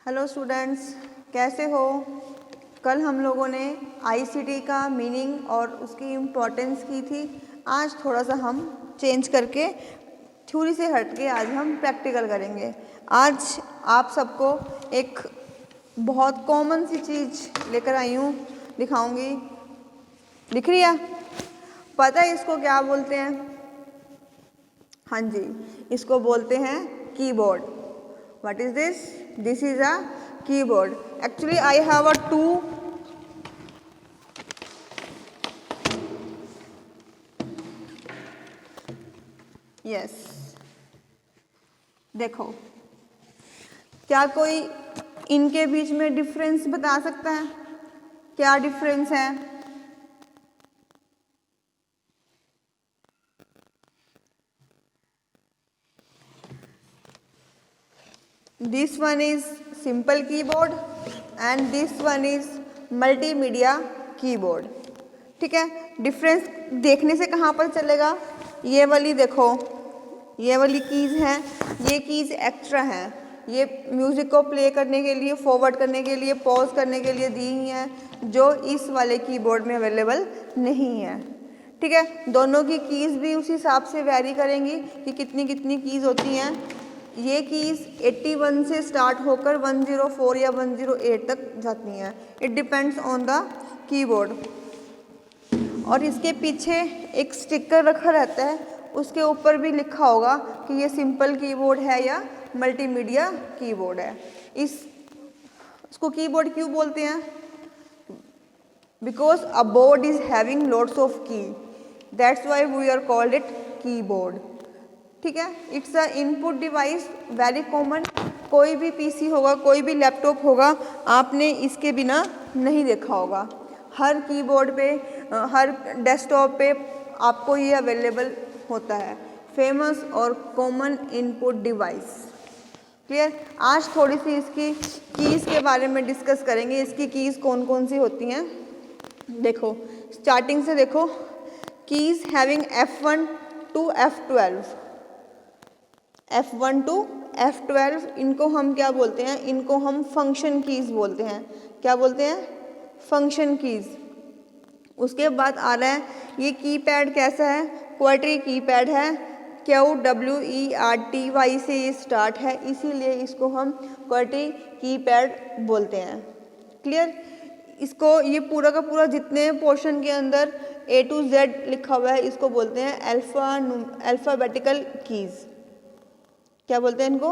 Hello students, कैसे हो। कल हम लोगों ने आईसीटी का मीनिंग और उसकी इम्पोर्टेंस की थी। आज थोड़ा सा हम चेंज करके थ्योरी से हट के आज हम प्रैक्टिकल करेंगे। आज आप सबको एक बहुत कॉमन सी चीज़ लेकर आई हूँ, दिखाऊंगी। दिख रही है? पता है इसको क्या बोलते हैं? हाँ जी, इसको बोलते हैं keyboard. What is this? This is a keyboard. Actually, I have a two. Yes. देखो, क्या कोई इनके बीच में डिफरेंस बता सकता है? क्या डिफरेंस है? This one is simple keyboard and this one is multimedia keyboard. ठीक है, डिफरेंस देखने से कहाँ पर चलेगा? ये वाली देखो, ये वाली कीज़ हैं, ये कीज़ एक्स्ट्रा हैं। ये म्यूज़िक को प्ले करने के लिए, फॉरवर्ड करने के लिए, पॉज करने के लिए दी हुई हैं, जो इस वाले कीबोर्ड में अवेलेबल नहीं है। ठीक है, दोनों की कीज़ भी उस हिसाब से वैरी करेंगी कि कितनी कितनी कीज़ होती हैं। ये कीज़ 81 से स्टार्ट होकर 104 या 108 तक जाती हैं। It depends on the keyboard. और इसके पीछे एक स्टिकर रखा रहता है, उसके ऊपर भी लिखा होगा कि ये सिंपल कीबोर्ड है या मल्टीमीडिया कीबोर्ड है। इसको कीबोर्ड क्यों बोलते हैं? Because a board is having lots of key, that's why we are called it keyboard. ठीक है, it's a input device, very common. कोई भी पीसी होगा, कोई भी लैपटॉप होगा, आपने इसके बिना नहीं देखा होगा। हर कीबोर्ड पे, हर डेस्कटॉप पे आपको ये अवेलेबल होता है। फेमस और कॉमन इनपुट डिवाइस। क्लियर? आज थोड़ी सी इसकी कीज़ के बारे में डिस्कस करेंगे। इसकी कीज़ कौन कौन सी होती हैं देखो, स्टार्टिंग से देखो। Keys having F1 to F12, F1 to F12, इनको हम क्या बोलते हैं? इनको हम फंक्शन कीज़ बोलते हैं। क्या बोलते हैं? Function keys. उसके बाद आ रहा है ये कीपैड कैसा है? क्वार्टरी कीपैड है। QWERTY से ये स्टार्ट है, इसीलिए इसको हम क्वार्टरी कीपैड बोलते हैं। क्लियर? इसको ये पूरा का पूरा जितने पोर्शन के अंदर A to Z लिखा हुआ है, इसको बोलते हैं अल्फ़ाबेटिकल कीज़। क्या बोलते हैं इनको?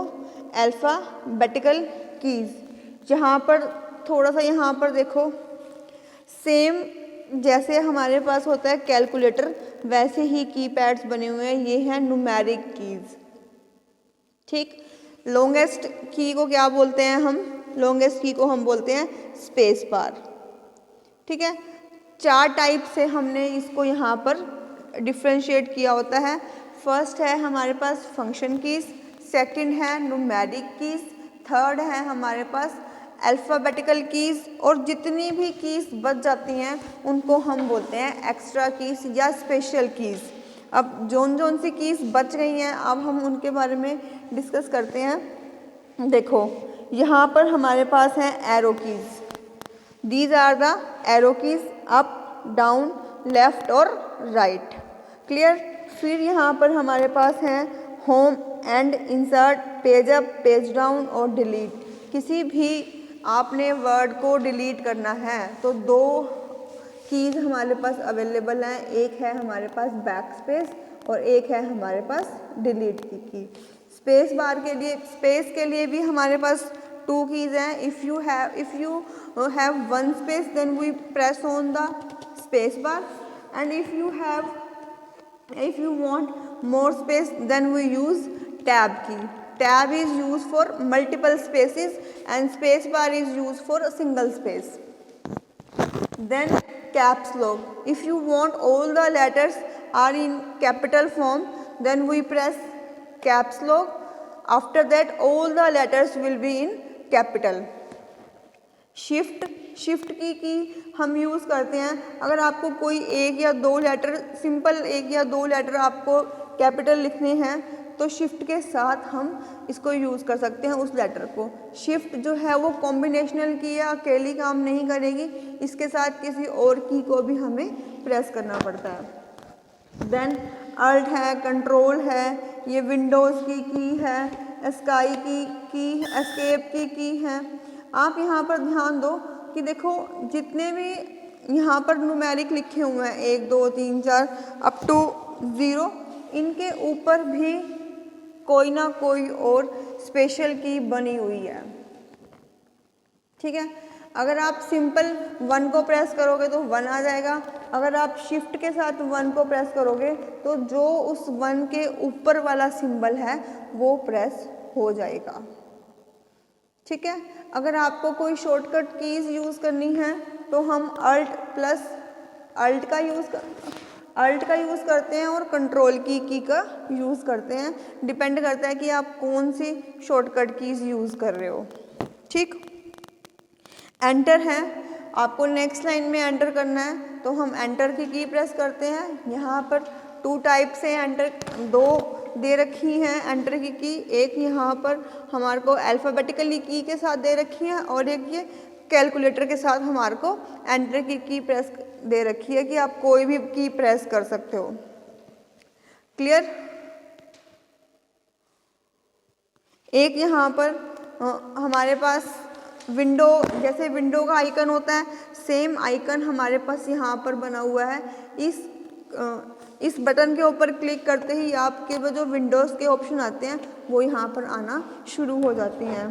Alphabetical keys. यहाँ पर थोड़ा सा, यहाँ पर देखो, सेम जैसे हमारे पास होता है कैलकुलेटर, वैसे ही कीपैड्स बने हुए हैं। ये हैं न्यूमेरिक कीज़। ठीक, लॉन्गेस्ट की को क्या बोलते हैं हम? लॉन्गेस्ट की को हम बोलते हैं स्पेस बार। ठीक है, 4 टाइप से हमने इसको यहाँ पर डिफ्रेंशिएट किया होता है। फर्स्ट है हमारे पास फंक्शन कीज़, सेकंड है न्यूमेरिक कीज़, थर्ड है हमारे पास अल्फ़ाबेटिकल कीज़, और जितनी भी कीज़ बच जाती हैं उनको हम बोलते हैं एक्स्ट्रा कीज़ या स्पेशल कीज़। अब जौन सी कीज़ बच गई हैं, अब हम उनके बारे में डिस्कस करते हैं। देखो, यहाँ पर हमारे पास हैं arrow keys. These are the arrow keys, up, down, left और राइट। क्लियर? फिर यहाँ पर हमारे पास हैं home end insert, page up, page down और डिलीट। किसी भी आपने वर्ड को डिलीट करना है तो 2 कीज़ हमारे पास अवेलेबल हैं। एक है हमारे पास बैक स्पेस और एक है हमारे पास डिलीट की। स्पेस बार के लिए, स्पेस के लिए भी हमारे पास 2 कीज़ हैं। If you have 1 space then we press on the space bar, and if you want more space then we use tab key. Tab is used for multiple spaces and space bar is used for a single space. Then caps lock. If you want all the letters are in capital form then we press caps lock. After that all the letters will be in capital. Shift की हम use करते हैं अगर आपको कोई 1 या 2 letter, simple 1 या 2 letter आपको कैपिटल लिखने हैं तो शिफ्ट के साथ हम इसको यूज़ कर सकते हैं उस लेटर को। शिफ्ट जो है वो कॉम्बिनेशनल की है, अकेली काम नहीं करेगी, इसके साथ किसी और की को भी हमें प्रेस करना पड़ता है। देन अल्ट है, कंट्रोल है, ये विंडोज़ की है, स्काई की एस्केप की है। आप यहाँ पर ध्यान दो कि देखो जितने भी यहाँ पर न्यूमेरिक लिखे हुए हैं 1 2 3 4 अप टू 0, इनके ऊपर भी कोई ना कोई और स्पेशल की बनी हुई है। ठीक है, अगर आप सिंपल 1 को प्रेस करोगे तो 1 आ जाएगा, अगर आप शिफ्ट के साथ 1 को प्रेस करोगे तो जो उस 1 के ऊपर वाला सिंबल है वो प्रेस हो जाएगा। ठीक है, अगर आपको कोई शॉर्टकट कीज़ यूज़ करनी है तो हम अल्ट का यूज़ करते हैं और कंट्रोल की का यूज़ करते हैं। डिपेंड करता है कि आप कौन सी शॉर्टकट कीज़ यूज़ कर रहे हो। ठीक, एंटर है, आपको नेक्स्ट लाइन में एंटर करना है तो हम एंटर की प्रेस करते हैं। यहाँ पर 2 टाइप से एंटर, 2 दे रखी हैं एंटर की, एक यहाँ पर हमारे को अल्फ़ाबेटिकली की के साथ दे रखी है और एक ये कैलकुलेटर के साथ हमारे को एंटर की प्रेस दे रखी है कि आप कोई भी की प्रेस कर सकते हो। क्लियर? एक यहाँ पर हमारे पास विंडो, जैसे विंडो का आइकन होता है सेम आइकन हमारे पास यहाँ पर बना हुआ है। इस बटन के ऊपर क्लिक करते ही आपके वो जो विंडोज़ के ऑप्शन आते हैं वो यहाँ पर आना शुरू हो जाते हैं।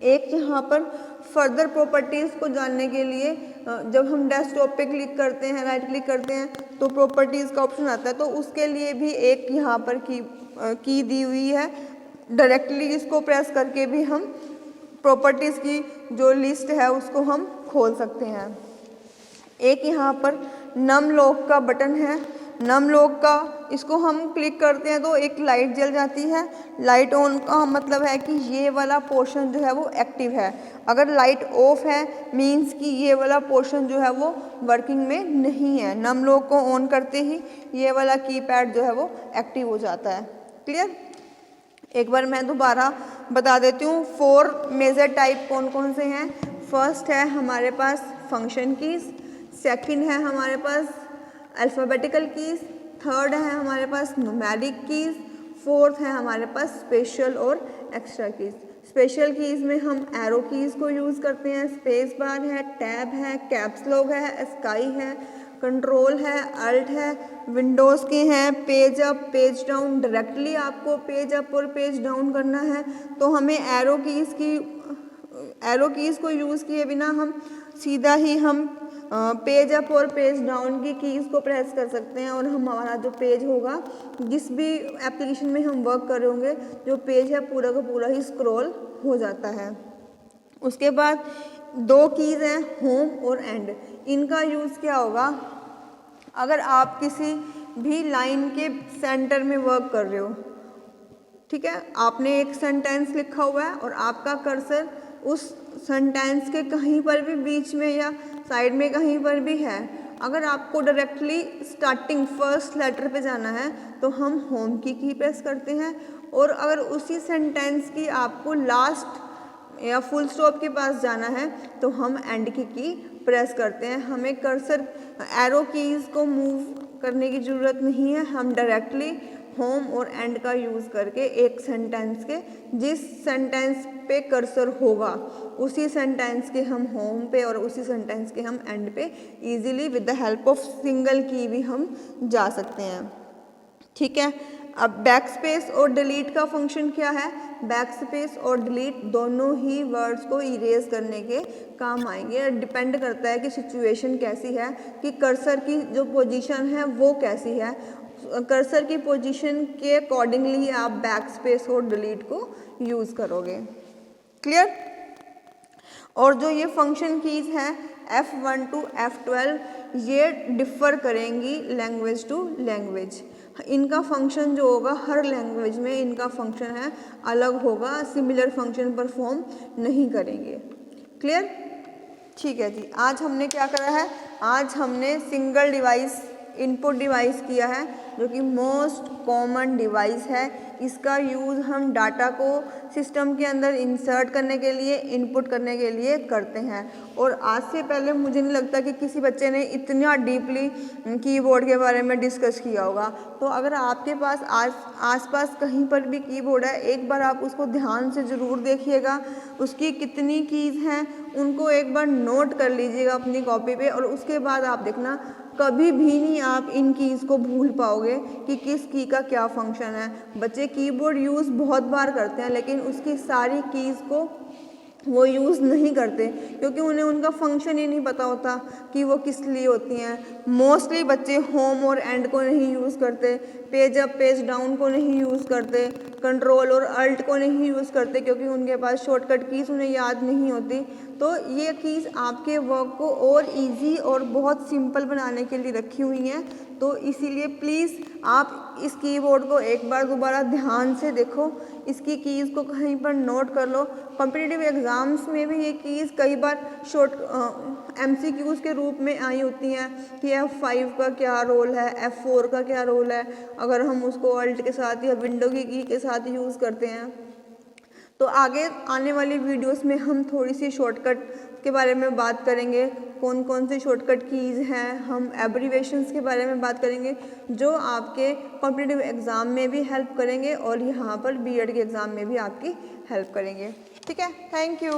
एक यहाँ पर फर्दर प्रॉपर्टीज़ को जानने के लिए जब हम डेस्कटॉप पे क्लिक करते हैं, राइट क्लिक करते हैं तो प्रॉपर्टीज़ का ऑप्शन आता है, तो उसके लिए भी एक यहाँ पर की दी हुई है। डायरेक्टली इसको प्रेस करके भी हम प्रॉपर्टीज़ की जो लिस्ट है उसको हम खोल सकते हैं। एक यहाँ पर नम लॉक का बटन है, नम लॉक का इसको हम क्लिक करते हैं तो एक लाइट जल जाती है। लाइट ऑन का मतलब है कि ये वाला पोर्शन जो है वो एक्टिव है। अगर लाइट ऑफ है मींस कि ये वाला पोर्शन जो है वो वर्किंग में नहीं है। नम लॉक को ऑन करते ही ये वाला कीपैड जो है वो एक्टिव हो जाता है। क्लियर? एक बार मैं दोबारा बता देती हूँ 4 मेजर टाइप कौन कौन से हैं। फर्स्ट है हमारे पास फंक्शन कीज़, सेकंड है हमारे पास अल्फ़ाबेटिकल कीज़, थर्ड है हमारे पास न्यूमेरिक कीज़, फोर्थ है हमारे पास स्पेशल और एक्स्ट्रा कीज़। स्पेशल कीज़ में हम एरो कीज़ को यूज़ करते हैं, स्पेस बार है, टैब है, कैप्स लॉक है, स्काई है, कंट्रोल है, अल्ट है, विंडोज़ के हैं, page up page down. Directly आपको पेज अप और पेज डाउन करना है तो हमें एरो कीज़ को यूज़ किए बिना हम सीधा ही हम पेज अप और पेज डाउन की कीज़ को प्रेस कर सकते हैं और हमारा जो पेज होगा, जिस भी एप्लीकेशन में हम वर्क कर रहे होंगे, जो पेज है पूरा का पूरा ही स्क्रॉल हो जाता है। उसके बाद 2 कीज़ हैं होम और एंड। इनका यूज़ क्या होगा, अगर आप किसी भी लाइन के सेंटर में वर्क कर रहे हो, ठीक है, आपने एक सेंटेंस लिखा हुआ है और आपका कर्सर उस सेंटेंस के कहीं पर भी बीच में या साइड में कहीं पर भी है, अगर आपको डायरेक्टली स्टार्टिंग फर्स्ट लेटर पे जाना है तो हम होम की प्रेस करते हैं, और अगर उसी सेंटेंस की आपको लास्ट या फुल स्टॉप के पास जाना है तो हम एंड की प्रेस करते हैं। हमें कर्सर एरो कीज़ को मूव करने की ज़रूरत नहीं है, हम डायरेक्टली होम और एंड का यूज़ करके एक सेंटेंस के जिस सेंटेंस पे कर्सर होगा उसी सेंटेंस के हम होम पे और उसी सेंटेंस के हम एंड पे easily with the help of single की भी हम जा सकते हैं। ठीक है, अब बैक स्पेस और डिलीट का फंक्शन क्या है। बैक स्पेस और डिलीट दोनों ही वर्ड्स को इरेज करने के काम आएंगे। डिपेंड करता है कि सिचुएशन कैसी है, कि कर्सर की जो पोजीशन है वो कैसी है। कर्सर की पोजीशन के अकॉर्डिंगली आप बैक स्पेस और डिलीट को यूज़ करोगे। क्लियर? और जो ये फंक्शन कीज़ हैं F1 to F12 ये डिफ़र करेंगी लैंग्वेज टू लैंग्वेज। इनका फंक्शन जो होगा हर लैंग्वेज में इनका फंक्शन है अलग होगा, सिमिलर फंक्शन परफॉर्म नहीं करेंगे। क्लियर? ठीक है जी, आज हमने क्या करा है, आज हमने सिंगल डिवाइस इनपुट डिवाइस किया है जो कि मोस्ट कॉमन डिवाइस है। इसका यूज़ हम डाटा को सिस्टम के अंदर इंसर्ट करने के लिए, इनपुट करने के लिए करते हैं। और आज से पहले मुझे नहीं लगता कि किसी बच्चे ने इतना डीपली कीबोर्ड के बारे में डिस्कस किया होगा। तो अगर आपके पास आसपास कहीं पर भी कीबोर्ड है, एक बार आप उसको ध्यान से ज़रूर देखिएगा, उसकी कितनी कीज़ हैं उनको एक बार नोट कर लीजिएगा अपनी कॉपी पे, और उसके बाद आप देखना कभी भी नहीं आप इन कीज़ को भूल पाओगे कि किस की का क्या फंक्शन है। बच्चे कीबोर्ड यूज़ बहुत बार करते हैं लेकिन उसकी सारी कीज़ को वो यूज़ नहीं करते क्योंकि उन्हें उनका फंक्शन ही नहीं पता होता कि वो किस लिए होती हैं। मोस्टली बच्चे होम और एंड को नहीं यूज़ करते, पेज अप पेज डाउन को नहीं यूज़ करते, कंट्रोल और अल्ट को नहीं यूज़ करते क्योंकि उनके पास शॉर्टकट कीज़ उन्हें याद नहीं होती। तो ये कीज़ आपके वर्क को और इजी और बहुत सिंपल बनाने के लिए रखी हुई हैं। तो इसीलिए प्लीज़ आप इस कीबोर्ड को एक बार दोबारा ध्यान से देखो, इसकी कीज़ को कहीं पर नोट कर लो। कॉम्पिटिटिव एग्ज़ाम्स में भी ये कीज़ कई बार MCQs के रूप में आई होती हैं कि F5 का क्या रोल है, F4 का क्या रोल है, अगर हम उसको अल्ट के साथ या विंडो की के साथ यूज़ करते हैं। तो आगे आने वाली वीडियोस में हम थोड़ी सी शॉर्टकट के बारे में बात करेंगे, कौन कौन सी शॉर्टकट कीज़ हैं, हम एब्रीवेशंस के बारे में बात करेंगे जो आपके कॉम्पिटिटिव एग्ज़ाम में भी हेल्प करेंगे और यहाँ पर बीएड के एग्ज़ाम में भी आपकी हेल्प करेंगे। ठीक है, थैंक यू।